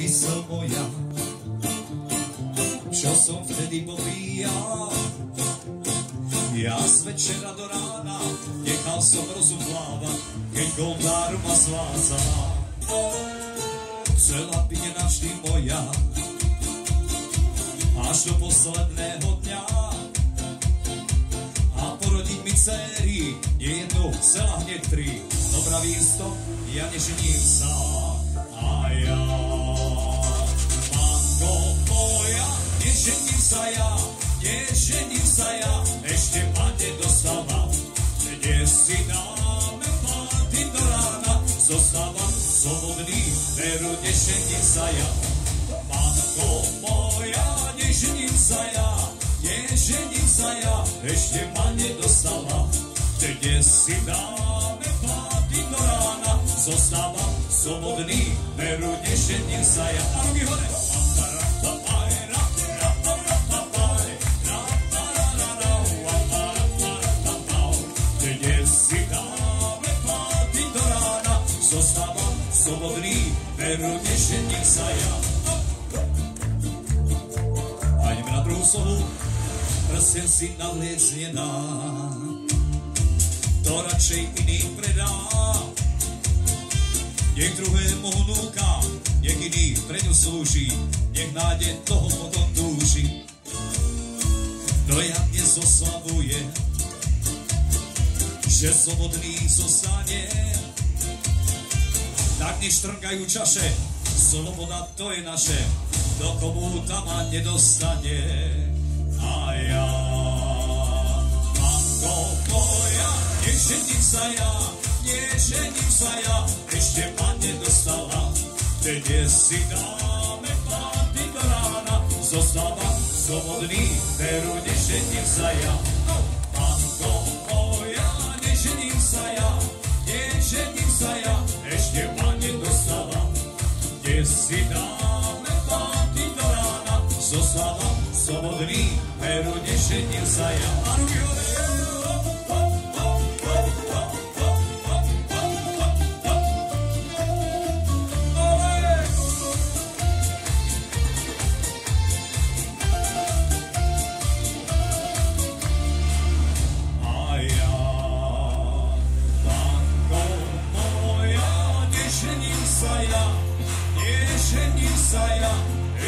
mysl moja, čo som vtedy popíjal. Ja z večera do rána nechal som rozum plávať, keď goldár ma svázala. Chcela byť navždy moja, až do posledného dňa. A porodiť mi dcery, nie jednu, chcela hneď tri. No pravím stop, ja nežením sa. A ja, mango moja, nežením sa ja, nežením sa ja, ešte ma nedostávam. Dnes si dáme páty do rána, zostávam slobodný, veru nežením sa ja. Mango moja, nežením sa ja, nežením sa ja, ešte ma nedostávam. Dnes si dáme páty do rána, zostávam slobodný, veru nežením sa ja. A ruky hore! Dnes si dáme páty do rána, zostávam slobodný, veru nežením sa ja. A ideme na druhú slohu. Prsten si navliec nedá, to radšej iný predá. Nech druhému hnúka, nech iný pre ňu slúži, nech nájde toho potom túži. Kto ja dnes oslavuje, že slobodný zostane, tak neštrnkajú čaše, sloboda to je naše, do komu tam ma nedostane. A ja, mango moja, nežením sa ja, nežením sa ja, ešte ma nedostala. Dnes si dáme páty do rána, zostávam slobodný, veru nežením sa ja. Mango moja, nežením sa ja, nežením sa ja, ešte ma nedostala. Dnes si dáme páty do rána, zostávam slobodný, veru nežením sa ja. A ruky hore!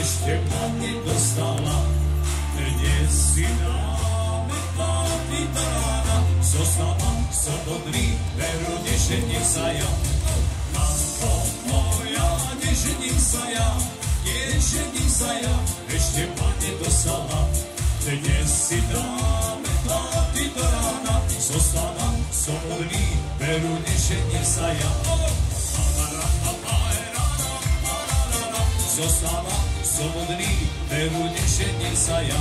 Ešte ma nedostala, dnes si dáme páty do rána, zostávam slobodný, veru nežením sa ja. Mango moja, nežením sa ja, nežením sa ja, ešte ma nedostala, dnes si dáme páty do rána, zostávam slobodný, veru nežením sa ja. Zostávam slobodný, veru nežením sa ja.